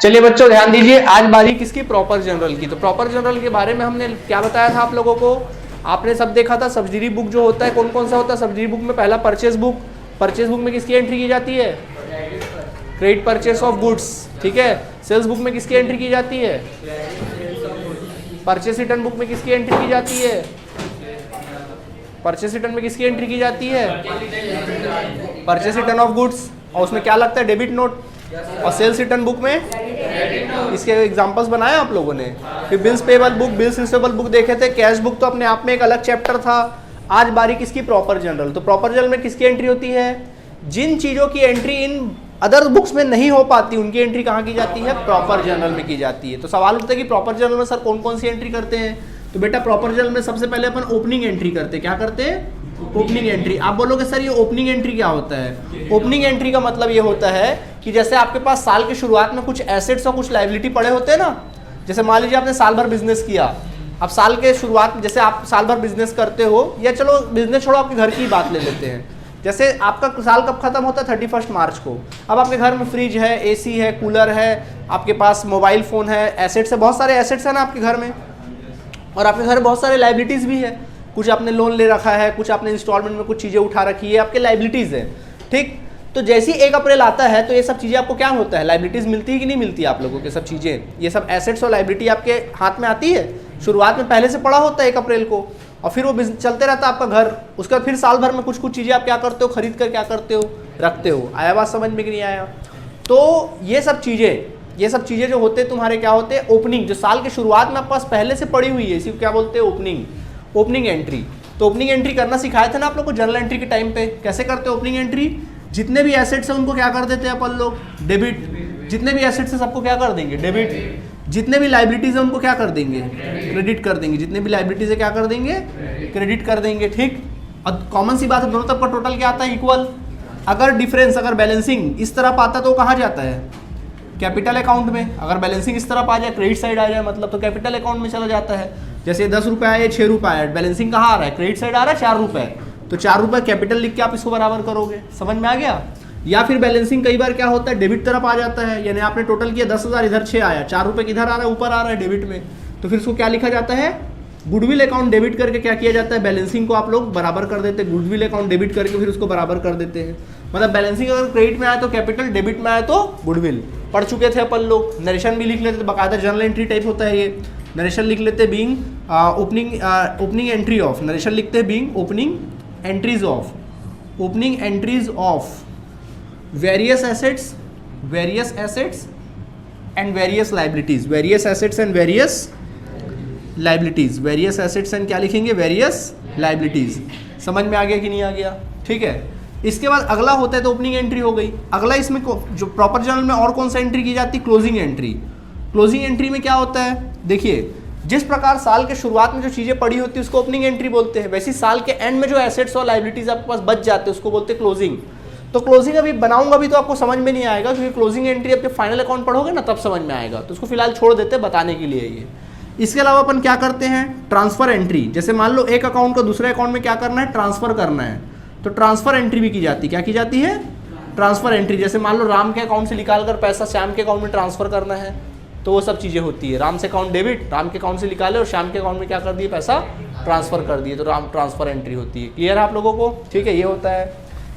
चलिए बच्चों ध्यान दीजिए, आज बारी किसकी? प्रॉपर जनरल की। तो प्रॉपर जनरल के बारे में हमने क्या बताया था आप लोगों को? आपने सब देखा था सब्सिडरी बुक जो होता है कौन कौन सा होता है सब्सिडरी बुक में? पहला परचेज बुक, परचेज बुक में किसकी एंट्री की जाती है? क्रेडिट परचेस ऑफ गुड्स, ठीक है। सेल्स बुक में किसकी एंट्री की जाती है? परचेस रिटर्न बुक में किसकी एंट्री की जाती है? परचेस रिटर्न में किसकी एंट्री की जाती है? परचेस रिटर्न ऑफ गुड्स, और उसमें क्या लगता है? Debit note. और सेल्स रिटर्न बुक में इसके एग्जांपल्स बनाए आप लोगों ने। फिर bills payable book, bills receivable book देखे थे। कैश बुक तो अपने आप में एक अलग चैप्टर था। आज बारी किसकी? Proper general. तो प्रॉपर जनरल में किसकी एंट्री होती है? जिन चीजों की एंट्री इन अदर बुक्स में नहीं हो पाती उनकी एंट्री कहाँ की जाती है? प्रॉपर जनरल में की जाती है। तो सवाल उठता है कि प्रॉपर जनरल में सर कौन कौन सी एंट्री करते हैं? तो बेटा प्रॉपर जनरल में सबसे पहले अपन ओपनिंग एंट्री करते हैं। क्या करते हैं? Opening entry. आप बोलोगे सर ये ओपनिंग एंट्री क्या होता है? ओपनिंग एंट्री का मतलब ये होता है कि जैसे आपके पास साल की शुरुआत में कुछ एसेट्स और कुछ लायबिलिटी पड़े होते हैं ना। जैसे मान लीजिए आपने साल भर बिजनेस किया, अब साल के शुरुआत में जैसे आप साल भर बिजनेस करते हो, या चलो बिजनेस छोड़ो आपके घर की बात ले लेते हैं। जैसे आपका साल कब खत्म होता है? 31 मार्च को। अब आपके घर में फ्रिज है, एसी है, कूलर है, आपके पास मोबाइल फ़ोन है, एसेट्स है, बहुत सारे एसेट्स हैं ना आपके घर में। और आपके घर में बहुत सारे लाइबिलिटीज़ भी है। कुछ आपने लोन ले रखा है, कुछ आपने इंस्टॉलमेंट में कुछ चीज़ें उठा रखी है, आपके लाइबिलिटीज़ है, ठीक। तो जैसे ही 1 अप्रैल आता है तो ये सब चीज़ें आपको क्या होता है? लाइबिलिटीज़ मिलती है कि नहीं मिलती आप लोगों के? सब चीज़ें, ये सब एसेट्स और लाइबिलिटी आपके हाथ में आती है। शुरुआत में पहले से पड़ा होता है 1 अप्रैल को, और फिर वो चलते रहता है आपका घर। उसके बाद फिर साल भर में कुछ कुछ चीज़ें आप क्या करते हो? खरीद कर क्या करते हो? रखते हो। आया बात समझ में कि नहीं आया? तो ये सब चीज़ें जो होते हैं तुम्हारे क्या होते हैं? ओपनिंग, जो साल के शुरुआत में आपके पास पहले से पड़ी हुई है, इसी को क्या बोलते हैं? Opening entry. तो ओपनिंग एंट्री करना सिखाए थे ना आप लोग को जनरल एंट्री के टाइम पे। कैसे करते हैं ओपनिंग एंट्री? जितने भी एसेट्स हैं उनको क्या कर देते हैं अपन लोग? डेबिट। जितने भी एसेट्स हैं सबको क्या कर देंगे? डेबिट। जितने भी लाइबिलिटीज है उनको क्या कर देंगे? क्रेडिट कर देंगे। जितने भी लाइबिलिटीज है क्या कर देंगे? क्रेडिट कर देंगे, ठीक। अब कॉमन सी बात है, दोनों तरफ का टोटल क्या आता है? इक्वल। अगर डिफरेंस, अगर बैलेंसिंग इस तरफ आता है तो कहाँ जाता है? कैपिटल अकाउंट में। अगर बैलेंसिंग इस तरफ आ जाए, क्रेडिट साइड आ जाए, मतलब तो कैपिटल अकाउंट में चला जाता है। जैसे 10 रुपये आए, 6 रुपये आए, बैलेंसिंग कहाँ आ रहा है? क्रेडिट साइड आ रहा है 4 रुपये, तो 4 रुपये कैपिटल लिख के आप इसको बराबर करोगे। समझ में आ गया? या फिर बैलेंसिंग कई बार क्या होता है? डेबिट तरफ आ जाता है, यानी आपने टोटल किया 10,000, इधर 6 आया, 4 रुपये किधर आ रहा है? ऊपर आ रहा है डेबिट में। तो फिर इसको क्या लिखा जाता है? गुडविल अकाउंट डेबिट करके क्या किया जाता है? बैलेंसिंग को आप लोग बराबर कर देते हैं। गुडविल अकाउंट डेबिट करके फिर उसको बराबर कर देते हैं। मतलब बैलेंसिंग अगर क्रेडिट में आए तो कैपिटल, डेबिट में आए तो गुडविल। पढ़ चुके थे अपन लोग। नरेशन भी लिख लेते थे, बाकायदा जनरल एंट्री टाइप होता है ये। नरेशन लिख लेते हैं being opening entry of, narration लिखते हैं being opening entries of various assets and various liabilities. Various assets and various liabilities. Various assets and क्या लिखेंगे? Various liabilities. समझ में आ गया कि नहीं आ गया? ठीक है। इसके बाद अगला होता है तो ओपनिंग एंट्री हो गई। अगला इसमें जो प्रॉपर जनरल में और कौन सा एंट्री की जाती है? Closing entry. क्लोजिंग एंट्री में क्या होता है? देखिए, जिस प्रकार साल के शुरुआत में जो चीज़ें पड़ी होती है उसको ओपनिंग एंट्री बोलते हैं, वैसे साल के एंड में जो एसेट्स और लाइबिलिटीज आपके पास बच जाते हैं उसको बोलते हैं क्लोजिंग। तो क्लोजिंग अभी बनाऊंगा भी तो आपको समझ में नहीं आएगा, क्योंकि क्लोजिंग एंट्री अब जब फाइनल अकाउंट पढ़ोगे ना तब समझ में आएगा। तो उसको फिलहाल छोड़ देते हैं बताने के लिए ये। इसके अलावा अपन क्या करते हैं? Transfer entry. जैसे मान लो एक अकाउंट को दूसरे अकाउंट में क्या करना है? ट्रांसफर करना है, तो ट्रांसफर एंट्री भी की जाती है। क्या की जाती है? Transfer entry. जैसे मान लो राम के अकाउंट से निकाल कर पैसा श्याम के अकाउंट में ट्रांसफर करना है, तो वो सब चीज़ें होती है। राम से अकाउंट डेबिट, राम के अकाउंट से निकाले और श्याम के अकाउंट में क्या कर दिए? पैसा ट्रांसफर कर दिए, तो राम ट्रांसफर एंट्री होती है। क्लियर है आप लोगों को? ठीक है, ये होता है।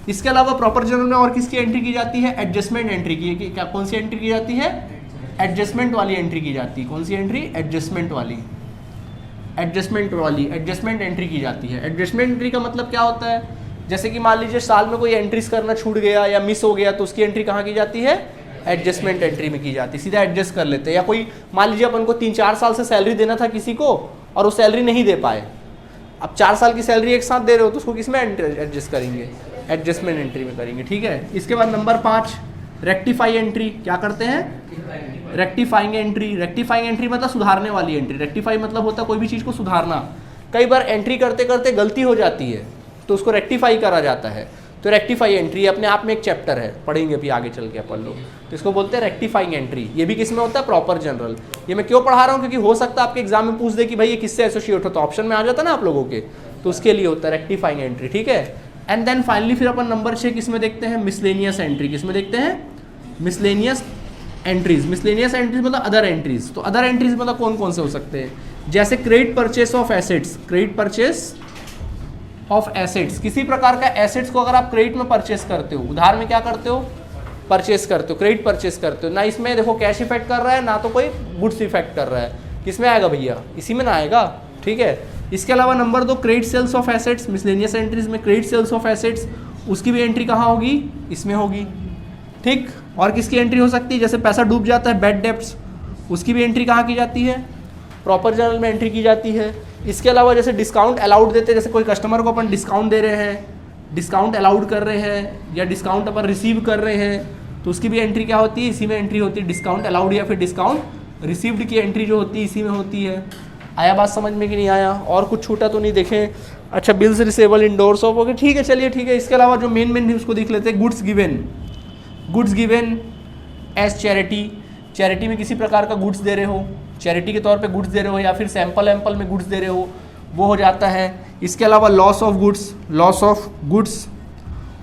इसके अलावा प्रॉपर जनरल में और किसकी एंट्री की जाती है? एडजस्टमेंट एंट्री की। क्या कौन सी एंट्री की जाती है? एडजस्टमेंट वाली एंट्री की जाती है। कौन सी एंट्री? एडजस्टमेंट एंट्री की जाती है। एडजस्टमेंट एंट्री का मतलब क्या होता है? जैसे कि मान लीजिए साल में कोई एंट्रीज करना छूट गया या मिस हो गया, तो उसकी एंट्री कहाँ की जाती है? एडजस्टमेंट एंट्री में की जाती है। सीधा एडजस्ट कर लेते हैं। या कोई मान लीजिए अपन को 3-4 साल से सैलरी देना था किसी को और वो सैलरी नहीं दे पाए, अब 4 साल की सैलरी एक साथ दे रहे हो तो उसको किस में एडजस्ट करेंगे? एडजस्टमेंट एंट्री में करेंगे। ठीक है। इसके बाद नंबर 5 रेक्टिफाई एंट्री। क्या करते हैं? Rectifying entry. रेक्टिफाइंग एंट्री मतलब सुधारने वाली एंट्री। रेक्टिफाई मतलब होता है कोई भी चीज़ को सुधारना। कई बार एंट्री करते करते गलती हो जाती है तो उसको रेक्टिफाई करा जाता है। तो रेक्टिफाई एंट्री अपने आप में एक चैप्टर है, पढ़ेंगे अभी आगे चल के अपन लोग। तो इसको बोलते हैं रेक्टिफाइंग एंट्री। ये भी किस में होता है? Proper general. ये मैं क्यों पढ़ा रहा हूँ? क्योंकि हो सकता है आपके एग्जाम में पूछ दे कि भाई ये किससे एसोसिएट होता है, ऑप्शन में आ जाता है ना आप लोगों के, तो उसके लिए होता है रेक्टिफाइंग एंट्री। ठीक है। एंड देन फाइनली फिर अपन नंबर 6 किस में देखते हैं? Miscellaneous entry. किस में देखते हैं? मिसलेनियस एंट्रीज, मिसलेनियस एंट्रीज मतलब अदर एंट्रीज। तो अदर एंट्रीज मतलब कौन कौन से हो सकते हैं, जैसे credit purchase of assets, credit purchase of assets, किसी प्रकार का एसेट्स को अगर आप क्रेडिट में परचेस करते हो, उधार में क्या करते हो, परचेस करते हो, क्रेडिट परचेस करते हो, ना इसमें देखो कैश इफेक्ट कर रहा है ना तो कोई गुड्स इफेक्ट कर रहा है, किसमें आएगा भैया, इसी में ना आएगा, ठीक है। इसके अलावा number 2 credit sales of assets, miscellaneous entries में क्रेडिट सेल्स ऑफ एसेट्स, उसकी भी एंट्री कहाँ होगी, इसमें होगी, ठीक। और किसकी एंट्री हो सकती है, जैसे पैसा डूब जाता है, बैड डेब्ट्स, उसकी भी एंट्री कहाँ की जाती है, प्रॉपर जर्नल में एंट्री की जाती है। इसके अलावा जैसे डिस्काउंट अलाउड देते हैं, जैसे कोई कस्टमर को अपन डिस्काउंट दे रहे हैं, डिस्काउंट अलाउड कर रहे हैं या डिस्काउंट अपन रिसीव कर रहे हैं, तो उसकी भी एंट्री क्या होती है, इसी में एंट्री होती है, डिस्काउंट अलाउड या फिर डिस्काउंट रिसीव्ड की एंट्री जो होती है इसी में होती है। आया बात समझ में कि नहीं आया, और कुछ छूटा तो नहीं, देखें। अच्छा, bills receivable endorsed off, okay ठीक है, चलिए ठीक है। इसके अलावा जो मेन उसको देख लेते हैं, goods given, goods given as charity, charity में किसी प्रकार का गुड्स दे रहे हो, चैरिटी के तौर पे गुड्स दे रहे हो या फिर सैंपल एम्पल में गुड्स दे रहे हो, वो हो जाता है। इसके अलावा loss of goods, loss of goods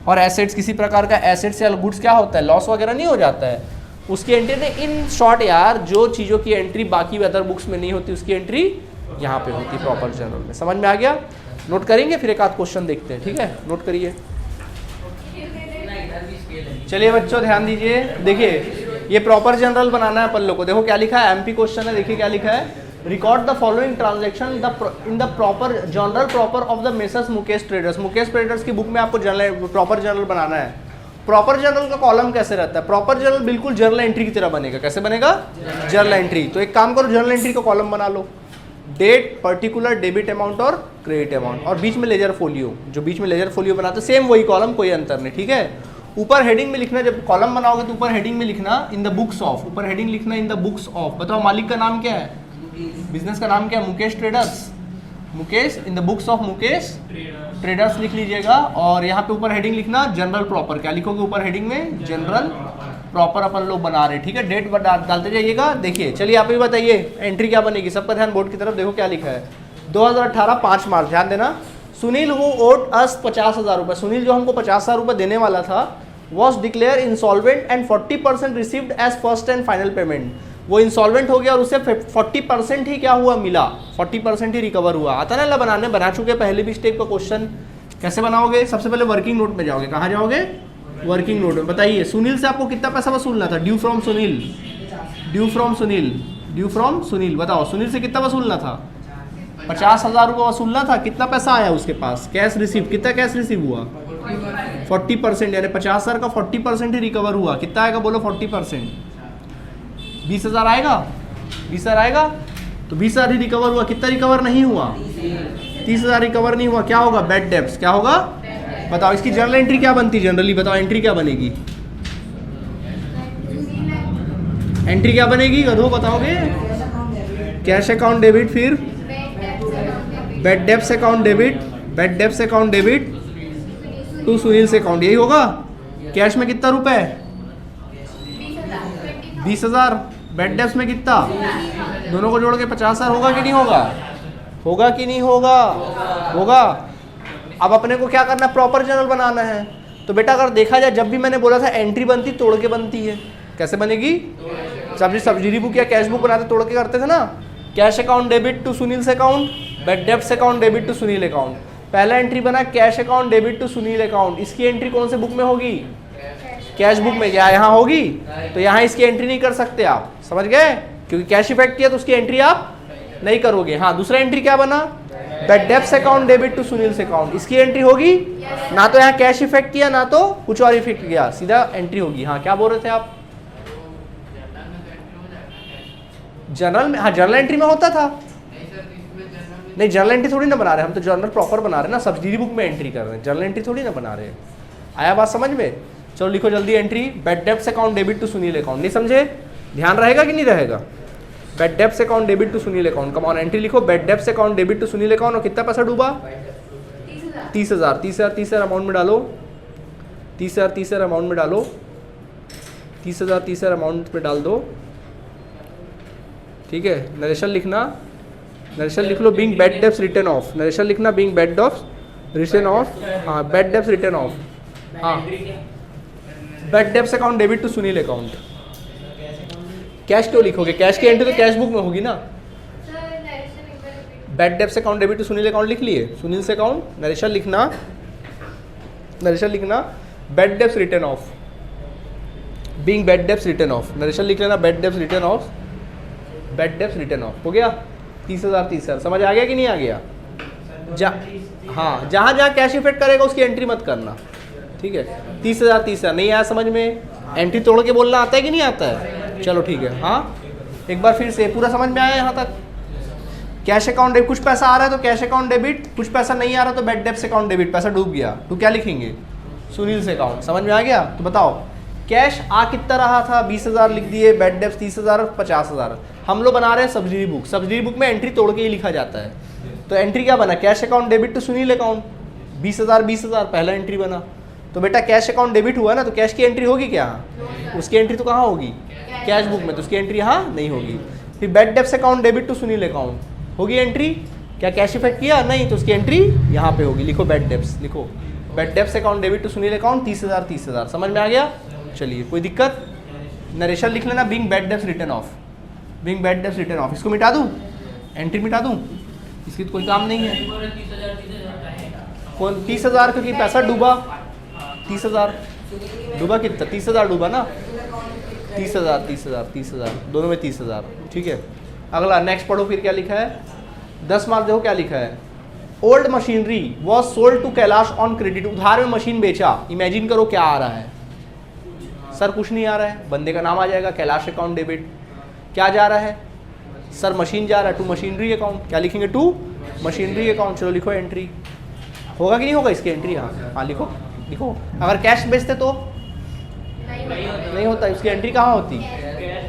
और एसेट्स, किसी प्रकार का एसेट्स या गुड्स क्या होता है, लॉस वगैरह नहीं हो जाता है, उसकी एंट्री नहीं। इन शॉर्ट यार, जो चीज़ों की एंट्री बाकी अदर बुक्स में नहीं होती उसकी एंट्री यहाँ पे होती है प्रॉपर जर्नल में। समझ में आ गया, नोट करेंगे, फिर एक आध क्वेश्चन देखते हैं, ठीक है, नोट करिए। चलिए बच्चों ध्यान दीजिए, देखिए ये प्रॉपर जनरल बनाना है अपन लोग को। देखो क्या लिखा है, एमपी क्वेश्चन है, देखिए क्या लिखा है, record the following transaction in the proper journal proper off the messrs Mukesh traders. Mukesh traders की बुक में आपको जर्नल प्रॉपर जर्नल बनाना है। प्रॉपर जर्नल का कॉलम कैसे रहता है, प्रॉपर जर्नल बिल्कुल जर्नल एंट्री की तरह बनेगा। कैसे बनेगा, जर्नल एंट्री। तो एक काम करो, जर्नल एंट्री का कॉलम बना लो, डेट, पर्टिकुलर, डेबिट अमाउंट और क्रेडिट अमाउंट, और बीच में लेजर फोलियो, जो बीच में लेजर फोलियो बनाते सेम वही कॉलम, कोई अंतर नहीं, ठीक है। ऊपर हेडिंग में लिखना, जब कॉलम बनाओगे तो ऊपर हेडिंग में लिखना इन द बुक्स ऑफ, ऊपर हेडिंग लिखना इन द बुक्स ऑफ। बताओ मालिक का नाम क्या है, बिजनेस का नाम क्या है, Mukesh traders, Mukesh, in the books of Mukesh traders लिख लीजिएगा। और यहाँ पे ऊपर हेडिंग लिखना जनरल प्रॉपर, क्या लिखोगे ऊपर हेडिंग में, जनरल प्रॉपर अपन लोग बना रहे, ठीक है। डेट डालते जाइएगा। देखिए चलिए आप ही बताइए एंट्री क्या बनेगी, सबका ध्यान बोर्ड की तरफ, देखो क्या लिखा है, 2018 5 मार्च, ध्यान देना। सुनील हु ओड अस 50,000 रुपये, सुनील जो हमको 50,000 रुपये देने वाला था, was declare insolvent and 40% received as first and final payment. वो इंसॉल्वेंट हो गया और उससे 40% ही क्या हुआ, मिला, 40% ही रिकवर हुआ। आता ना, बनाने बना चुके पहले भी स्टेप का क्वेश्चन। कैसे बनाओगे, सबसे पहले वर्किंग नोट में जाओगे, कहाँ जाओगे, वर्किंग नोट में। बताइए सुनील से आपको कितना पैसा वसूलना था, due from Sunil, due from Sunil, due from Sunil. बताओ सुनील से कितना वसूलना था, 50,000 रुपये वसूलना था। कितना पैसा आया उसके पास, कैश रिसीव, कितना कैश रिसीव हुआ, 40%, यानी 50,000 का 40% ही रिकवर हुआ। कितना आएगा बोलो, 40%, 20,000 आएगा, 20,000 आएगा। तो 20,000 ही रिकवर हुआ, कितना रिकवर नहीं हुआ, 30,000 रिकवर नहीं हुआ। क्या होगा, बैड डेब्ट्स, क्या होगा, बताओ इसकी जर्नल एंट्री क्या बनती, जनरली बताओ एंट्री क्या बनेगी, एंट्री क्या बनेगी, गधो बताओगे, कैश अकाउंट डेबिट, फिर bad debts account debit, bad debts account debit to Sunil से अकाउंट, यही होगा। कैश में कितना रुपए, 20,000, बैड डेब्ट्स में कितना, दोनों को जोड़ के 50,000 होगा कि नहीं होगा, होगा कि नहीं होगा, होगा। अब अपने को क्या करना है, प्रॉपर जर्नल बनाना है। तो बेटा अगर देखा जाए, जब भी मैंने बोला था एंट्री बनती तोड़ के बनती है, कैसे बनेगी, सब्सिडी बुक या कैश बुक बनाते तोड़ के करते थे ना। Cash account debit to Sunil से account, bad debts account debit to Sunil account. पहला एंट्री बना cash account debit to Sunil account, इसकी एंट्री कौन से बुक में होगी, कैश बुक में। क्या यहाँ होगी, तो यहाँ इसकी एंट्री नहीं कर सकते आप, समझ गए, क्योंकि कैश इफेक्ट किया तो उसकी एंट्री आप नहीं करोगे। हाँ, दूसरा एंट्री क्या बना, bad debts account debit to Sunil से अकाउंट, इसकी एंट्री होगी ना, तो यहाँ कैश इफेक्ट किया ना तो कुछ और इफेक्ट किया, सीधा एंट्री होगी। हाँ क्या बोल रहे थे आप, जनरल में, हाँ जनरल एंट्री में होता था, नहीं जनरल एंट्री थोड़ी ना बना रहे हम, तो जर्नल प्रॉपर बना रहे ना, सब्सिडी बुक में एंट्री कर रहे हैं, जनरल एंट्री थोड़ी ना बना रहे हैं। आया बात समझ में, चलो लिखो जल्दी entry, bad debts account debit to Sunil account. नहीं समझे, ध्यान रहेगा कि नहीं रहेगा, bad debts account debit to Sunil account. Come on entry लिखो, bad debts account debit to Sunil account. और कितना पैसा डूबा, 30,000, 30,000 अमाउंट में डालो, 30,000 अमाउंट में डालो, 30,000 अमाउंट में डाल दो, ठीक है। नरेशन लिखना, नरेशन लिख लो, being bad debts written off, narration लिखना being bad debts written off, हाँ बैड डेब्ट्स रिटर्न ऑफ, हाँ bad debts account debit to Sunil account. Cash क्यों लिखोगे? कैश की एंट्री तो कैश बुक में होगी ना। Bad debts account debit to Sunil account लिख लिए, सुनील से अकाउंट, नरेशन लिखना, नरेशन लिखना bad debts written off, being bad debts written off, narration लिख लेना bad debts written off, bad debts written off. हो गया 30,000 समझ आ गया कि नहीं आ गया? हाँ, जहाँ जहाँ कैश इफेक्ट करेगा उसकी एंट्री मत करना, ठीक है। 30,000 नहीं आया समझ में? एंट्री तोड़ के बोलना आता है कि नहीं आता है? चलो ठीक है। हाँ, एक बार फिर से पूरा समझ में आया यहाँ तक? कैश अकाउंट डेबिट, कुछ पैसा आ रहा है तो कैश अकाउंट डेबिट, कुछ पैसा नहीं आ रहा तो बैड डेब्ट्स अकाउंट डेबिट, पैसा डूब गया तो क्या लिखेंगे? सुनील से अकाउंट। समझ में आ गया? तो बताओ कैश आ कितना रहा था? 20,000 लिख दिए, बैड डेब्ट्स 30,000, 50,000। हम लोग बना रहे हैं सब्सिडरी बुक, सब्सिडरी बुक में एंट्री तोड़ के ही लिखा जाता है। तो एंट्री क्या बना? Cash account debit to Sunil account, 20,000 पहला एंट्री बना। तो बेटा कैश अकाउंट डेबिट हुआ ना, तो कैश की एंट्री होगी क्या? उसकी एंट्री तो कहाँ होगी? कैश बुक में, तो उसकी एंट्री यहाँ नहीं होगी। फिर bad debts account debit to Sunil account, होगी एंट्री? क्या कैश इफेक्ट किया? नहीं, तो उसकी एंट्री यहाँ पे होगी। लिखो बैड डेब्ट्स, लिखो bad debts account debit to Sunil account 30,000। समझ में आ गया? चलिए, कोई दिक्कत? नरेशन लिख लेना being bad debts written off, being bad debts written of. इसको मिटा दूँ, एंट्री मिटा दूँ, इसकी तो कोई काम नहीं है। कौन 30,000? क्योंकि पैसा डूबा, 30,000 डूबा, कितना? 30,000 डूबा ना, 30,000 दोनों में 30,000, ठीक है। अगला नेक्स्ट पढ़ो, फिर क्या लिखा है? 10 मार्क देखो क्या लिखा है। Old machinery was sold to Kailash on credit, उधार में मशीन बेचा। इमेजिन करो क्या आ रहा है? सर कुछ नहीं आ रहा है, बंदे का नाम आ जाएगा कैलाश अकाउंट डेबिट। क्या जा रहा है? सर मशीन जा रहा है, टू मशीनरी अकाउंट। क्या लिखेंगे? To machinery account. चलो लिखो एंट्री। होगा कि नहीं होगा इसकी एंट्री? हाँ लिखो, लिखो। अगर कैश बेचते तो नहीं होता, उसकी एंट्री कहाँ होती?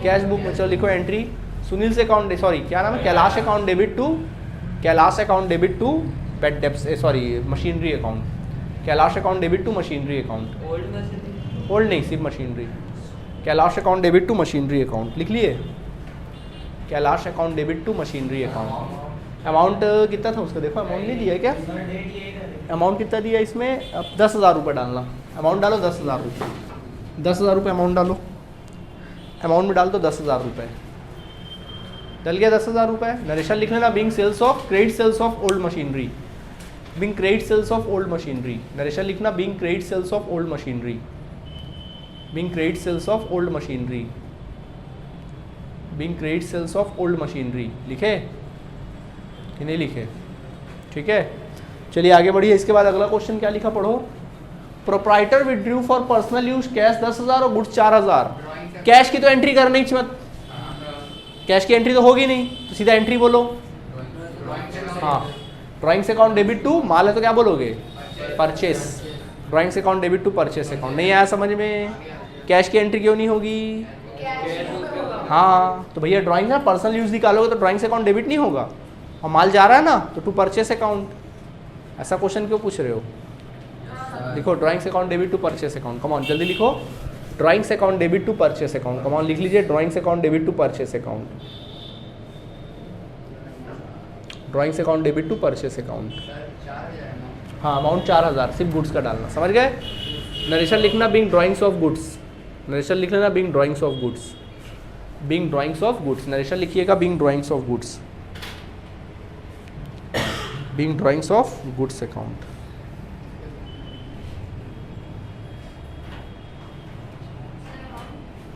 कैश बुक में। चलो लिखो एंट्री सुनील से अकाउंट, सॉरी क्या नाम है? Kailash account debit to, Kailash account debit to bad debts, sorry machinery account. Kailash account debit to machinery account. Old नहीं, सिर्फ machinery. Kailash account debit to machinery account लिख लिए। Kailash account debit to machinery account. Amount कितना था उसका? देखो अमाउंट नहीं दिया है क्या? अमाउंट कितना दिया इसमें? अब 10,000 रुपये डालना। अमाउंट डालो 10,000 रुपये, 10,000 रुपये अमाउंट डालो। अमाउंट में डाल दो 10,000 रुपये, डल गया 10,000 रुपये। नरेशन लिख लेना being sales of, credit sales of old machinery, being credit sales of old machinery. Narration लिखना being credit sales of old machinery, being credit sales of old machinery, being credit sales of old machinery. लिखे कि नहीं लिखे? ठीक है, चलिए आगे बढ़िए। इसके बाद अगला क्वेश्चन क्या लिखा पढ़ो। Proprietor withdrew for personal use cash 10,000 और गुड्स 4,000। कैश की तो एंट्री करनी ही मत, कैश की एंट्री तो होगी नहीं, तो सीधा एंट्री बोलो। हाँ, ड्राइंग्स अकाउंट डेबिट टू, माल है तो क्या बोलोगे? Purchase. Drawings account debit to purchase account. नहीं आया समझ में? कैश की एंट्री क्यों नहीं होगी? हाँ, तो भैया ड्राइंग ना पर्सनल यूज निकालोगे तो ड्राइंग्स अकाउंट डेबिट नहीं होगा, और माल जा रहा है ना तो टू परचेस अकाउंट। ऐसा क्वेश्चन क्यों पूछ रहे हो? लिखो drawings account debit to purchase account. Come on जल्दी लिखो, drawings account debit to purchase account. Come on लिख लीजिए, drawings account debit to purchase account, drawings account debit to purchase account. हाँ, अमाउंट 4,000, सिर्फ गुड्स का डालना, समझ गए? नरेशन लिखना being drawings of goods, narration लिख लेना being drawings of goods, being drawings of goods. Narration लिखिएगा being drawings of goods, being drawings of goods account.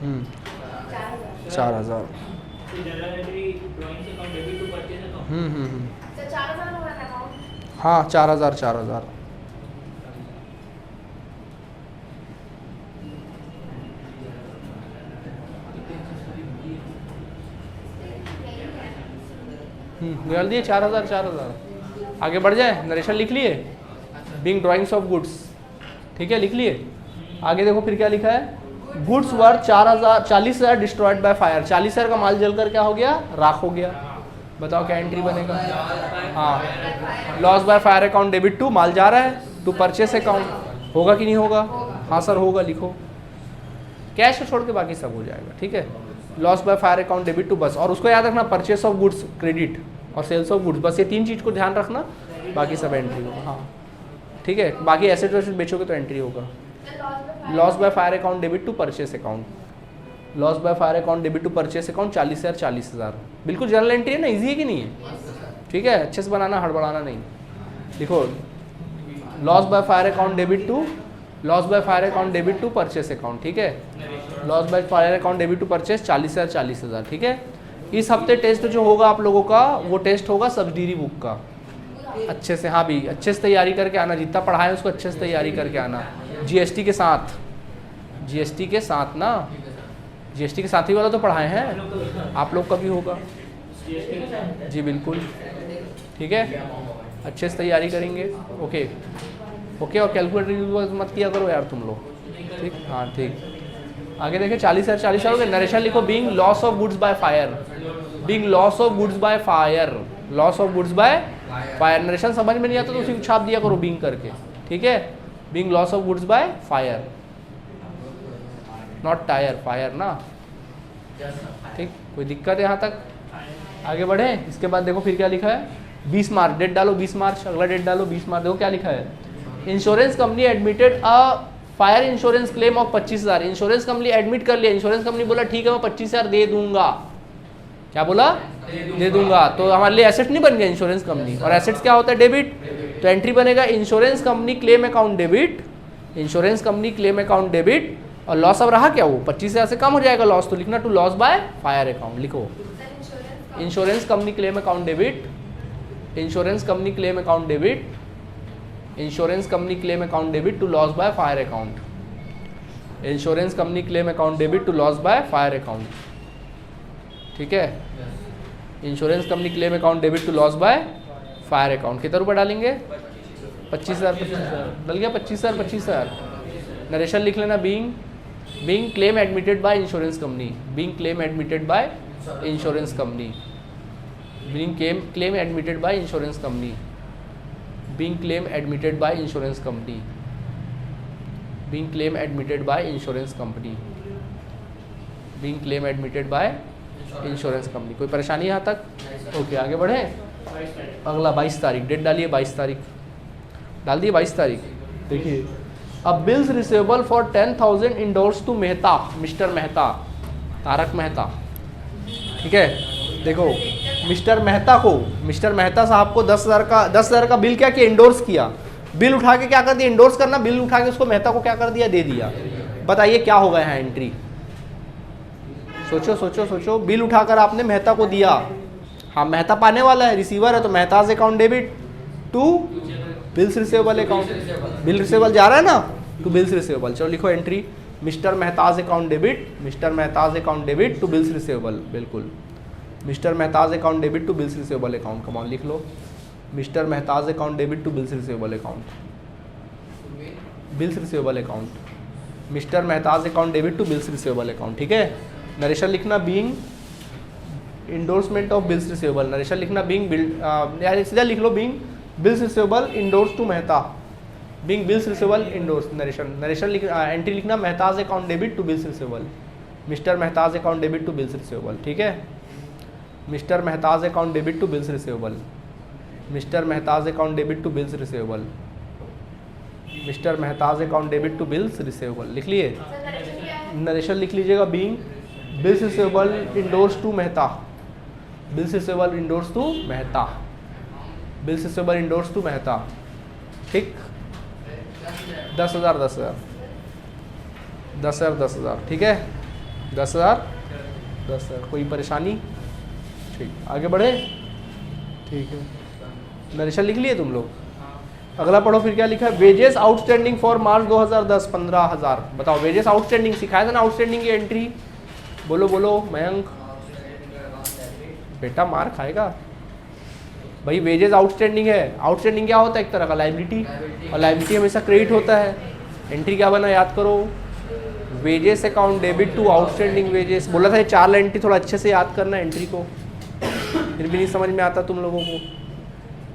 हम्म, 4,000। हाँ 4,000, 4,000। निकाल दिए 4,000, 4,000। आगे बढ़ जाए, नरेशन लिख लिए बीइंग ड्राइंग्स ऑफ गुड्स, ठीक है, लिख लिए। आगे देखो फिर क्या लिखा है। Goods worth 40,000 destroyed by fire. 40,000 का माल जलकर क्या हो गया? राख हो गया। बताओ क्या एंट्री बनेगा? हाँ, loss by fire account debit to, माल जा रहा है, टू परचेस अकाउंट। होगा कि नहीं होगा? हाँ सर होगा, लिखो। कैश को छोड़ के बाकी सब हो जाएगा, ठीक है। Loss by fire account debit to बस, और उसको याद रखना परचेस ऑफ गुड्स क्रेडिट और सेल्स ऑफ गुड्स, बस ये 3 चीज़ को ध्यान रखना, बाकी सब एंट्री होगा। हाँ ठीक है, बाकी एसेट वेसेट बेचोगे तो एंट्री होगा। Loss by fire account debit to purchase account, loss by fire account debit to purchase account 40,000 40,000। बिल्कुल जनरल एंट्री है ना, इजी है कि नहीं है? ठीक है, अच्छे से बनाना, हड़बड़ाना नहीं। देखो loss by fire account debit to, loss by fire account debit to purchase account, ठीक है। Loss by fire account debit to purchase 40,000 40,000, ठीक है। इस हफ्ते टेस्ट जो होगा आप लोगों का, वो टेस्ट होगा सब्सिडरी बुक का। अच्छे से, हाँ भी अच्छे से तैयारी करके आना, जितना पढ़ाए उसको अच्छे से तैयारी करके आना। जीएसटी के साथ, जीएसटी के साथ ना, जीएसटी के साथ ही वाला तो पढ़ाए हैं आप लोग का भी होगा जी, बिल्कुल ठीक है। अच्छे से तैयारी करेंगे, ओके ओके। और कैलकुलेटर यूज मत किया करो यार तुम लोग, ठीक, हाँ ठीक। आगे देखें 40,000 40,000 हो गए। नरेशन लिखो, being loss of goods by fire, being loss of goods by fire, loss of goods by fire. Narration समझ में नहीं आता तो उसी को छाप दिया करो बीइंग करके, ठीक है। Being loss of goods by fire, not tyre, fire ना, ठीक। कोई दिक्कत है यहाँ तक? आगे बढ़े। इसके बाद देखो फिर क्या लिखा है, 20 मार्च, डेट डालो 20 मार्च, अगला डेट डालो 20 मार्च। देखो क्या लिखा है, insurance company admitted a fire insurance claim of 25,000। Insurance company admit कर लिया, इंश्योरेंस कंपनी बोला ठीक है मैं 25,000 दे दूंगा। क्या बोला? दे दूंगा। तो हमारे लिए एसेट नहीं बन गया इंश्योरेंस कंपनी, और एसेट्स क्या होता है? डेबिट। तो एंट्री बनेगा insurance company claim account debit, insurance company claim account debit. और लॉस अब रहा क्या, वो 25,000 से कम हो जाएगा लॉस, तो लिखना to loss by fire account. लिखो insurance company claim account debit, insurance company claim account debit, insurance company claim account debit to loss by fire account, insurance company claim account debit to loss by fire account, ठीक है। Insurance company claim account debit to loss by fire account. कितना रुपये डालेंगे? 25,000 25,000 डल गया, 25,000 25,000। Narration लिख लेना, being claim admitted by insurance company, being claim admitted by insurance company, being claim admitted by insurance company, being claim admitted by insurance company, being claim admitted by insurance company, being claim admitted by insurance company. कोई परेशानी यहाँ तक? Okay आगे बढ़े। अगला 22 तारीख, date डालिए 22 तारीख, डाल दिए 22 तारीख। देखिए अब bills receivable for 10,000 endorsed to Mehta, mister Mehta, Tarak Mehta, ठीक है। देखो मिस्टर मेहता को, मिस्टर मेहता साहब को 10,000 का बिल क्या किया? इंडोर्स किया। बिल उठा के क्या कर दिया? इंडोर्स करना, बिल उठा के उसको मेहता को क्या कर दिया? दे दिया। बताइए क्या होगा यहाँ एंट्री? सोचो सोचो सोचो। बिल उठाकर आपने मेहता को दिया, हाँ मेहता पाने वाला है, रिसीवर है, तो Mehta's account debit to bills receivable account, bill receivable जा रहा है ना, टू बिल्स रिसीवेबल। चलो लिखो entry, mister Mehta's account debit, mister Mehta's account debit to bills receivable, बिल्कुल mister Mehta's account debit to bills receivable account. Come on लिख लो, mister Mehta's account debit to bills receivable account, bills receivable account, mister Mehta's account debit to bills receivable account, ठीक है। Narration लिखना being endorsement of bills receivable, narration लिखना being bill, सीधा लिख लो being bills receivable endorse to Mehta, being bills receivable endorse. Narration entry लिखना Mehta's account debit to bills receivable, mister Mehta's account debit to bills receivable, ठीक है। Mister Mehta's account debit to bills receivable, mister Mehta's account debit to bills receivable, mister Mehta's account debit to bills receivable. लिख लिए? Narration लिख लीजिएगा being bills receivable endorse to Mehta, bills receivable endorse to Mehta, bills receivable endorse to Mehta, ठीक। 10,000 10,000 10,000 10,000, ठीक है। 10,000 10,000। कोई परेशानी? ठीक, आगे बढ़े, ठीक है। नरेशन लिख लिए तुम लोग? अगला पढ़ो फिर क्या लिखा है, वेजेस आउटस्टैंडिंग फॉर मार्च 2010 15,000। बताओ वेजेस आउटस्टैंडिंग सिखाया था ना, आउटस्टैंडिंग की एंट्री बोलो बोलो मयंक, बेटा मार खाएगा भाई। वेजेस आउटस्टैंडिंग है, आउटस्टैंडिंग क्या होता है? एक तरह का लायबिलिटी, और लायबिलिटी हमेशा क्रेडिट होता है। एंट्री क्या बना याद करो, wages account debit to outstanding wages. बोला था ये 4 एंट्री थोड़ा अच्छे से याद करना एंट्री को, फिर भी नहीं समझ में आता तुम लोगों को।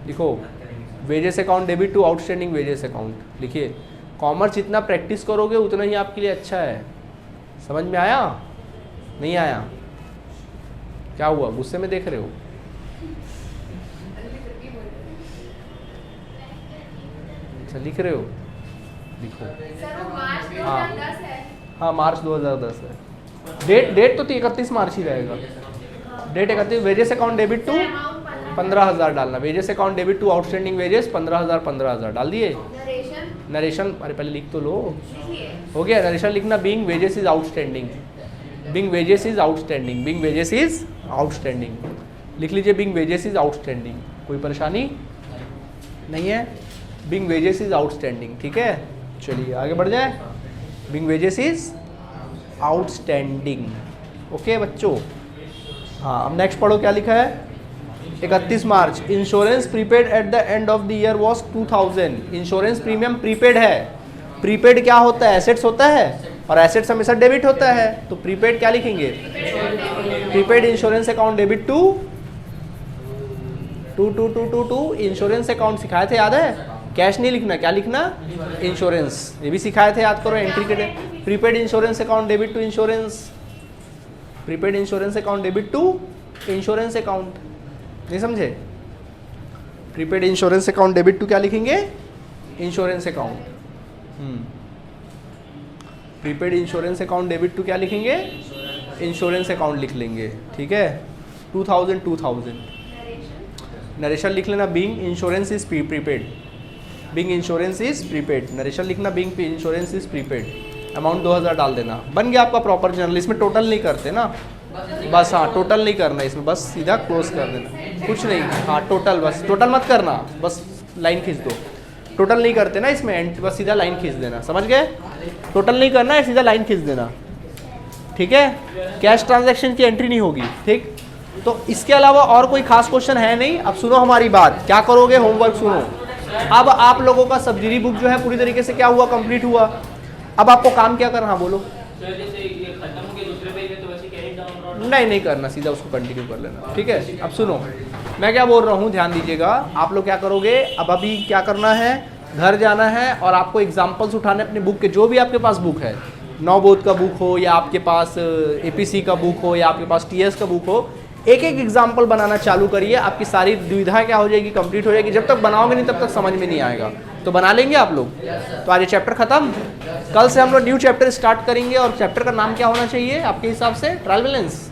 लिखो wages account debit to outstanding wages account. लिखिए कॉमर्स जितना प्रैक्टिस करोगे उतना ही आपके लिए अच्छा है। समझ में आया? नहीं आया? क्या हुआ, गुस्से में देख रहे हो? अच्छा लिख रहे हो, लिखो। हाँ हाँ मार्च 2010 है। डेट तो 31 मार्च ही रहेगा। Date 31। Wages account debit to 15,000 डालना। Wages account debit to outstanding wages 15,000 डाल दिए। नरेशन अरे पहले लिख तो लो। हो गया नरेशन लिखना। Being wages is outstanding. Being wages is outstanding. Being wages is outstanding लिख लीजिए। Being wages is outstanding. कोई परेशानी नहीं है। Being wages is outstanding. ठीक है चलिए आगे बढ़ जाए। Being wages is outstanding. Okay बच्चों। हाँ अब नेक्स्ट पढ़ो क्या लिखा है। 31 March. Insurance prepaid at the end of the year was 2000। Insurance premium prepaid है। प्रीपेड क्या होता है? एसेट्स होता है और एसेट्स हमेशा डेबिट होता है। तो प्रीपेड क्या लिखेंगे? Prepaid insurance account debit to insurance account सिखाए थे याद है? कैश नहीं लिखना। क्या लिखना? इंश्योरेंस। ये भी सिखाए थे याद करो। एंट्री के prepaid insurance account debit to insurance. Prepaid insurance account debit to insurance account. नहीं समझे? Prepaid insurance account debit to क्या लिखेंगे? Insurance account. Prepaid insurance account debit to क्या लिखेंगे? इंश्योरेंस अकाउंट लिख लेंगे। ठीक है 2000 नरेशन लिख लेना। Being insurance is prepaid. Being insurance is prepaid. Narration लिखना। Being insurance is prepaid. Amount 2000 डाल देना। बन गया आपका प्रॉपर जर्नल। इसमें टोटल नहीं करते ना बस। हाँ टोटल नहीं करना इसमें, बस सीधा क्लोज कर देना। कुछ नहीं। हाँ टोटल बस। टोटल मत करना, बस लाइन खींच दो। टोटल नहीं करते ना इसमें, बस सीधा लाइन खींच देना। समझ गए? टोटल नहीं करना है, सीधा लाइन खींच देना। ठीक है। कैश ट्रांजैक्शन की एंट्री नहीं होगी। ठीक। तो इसके अलावा और कोई खास क्वेश्चन है नहीं। अब सुनो हमारी बात। क्या करोगे? होमवर्क सुनो। अब आप लोगों का सब्सिडी बुक जो है पूरी तरीके से क्या हुआ? कंप्लीट हुआ। अब आपको काम क्या करना? बोलो। नहीं करना, सीधा उसको कंटिन्यू कर लेना। ठीक है। अब सुनो मैं क्या बोल रहा हूँ, ध्यान दीजिएगा। आप लोग क्या करोगे? अब अभी क्या करना है? घर जाना है और आपको एग्जाम्पल्स उठाने अपने बुक के, जो भी आपके पास बुक है, नवबोध का बुक हो या आपके पास एपीसी का बुक हो या आपके पास टीएस का बुक हो, एक एक एग्जाम्पल बनाना चालू करिए। आपकी सारी दुविधा क्या हो जाएगी? कंप्लीट हो जाएगी। जब तक बनाओगे नहीं तब तक समझ में नहीं आएगा। तो बना लेंगे आप लोग। तो आज ये चैप्टर खत्म। कल से हम लोग न्यू चैप्टर स्टार्ट करेंगे और चैप्टर का नाम क्या होना चाहिए आपके हिसाब से? Trial balance.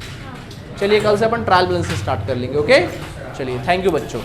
चलिए कल से अपन ट्रायल बैलेंस से स्टार्ट कर लेंगे। ओके चलिए, थैंक यू बच्चों।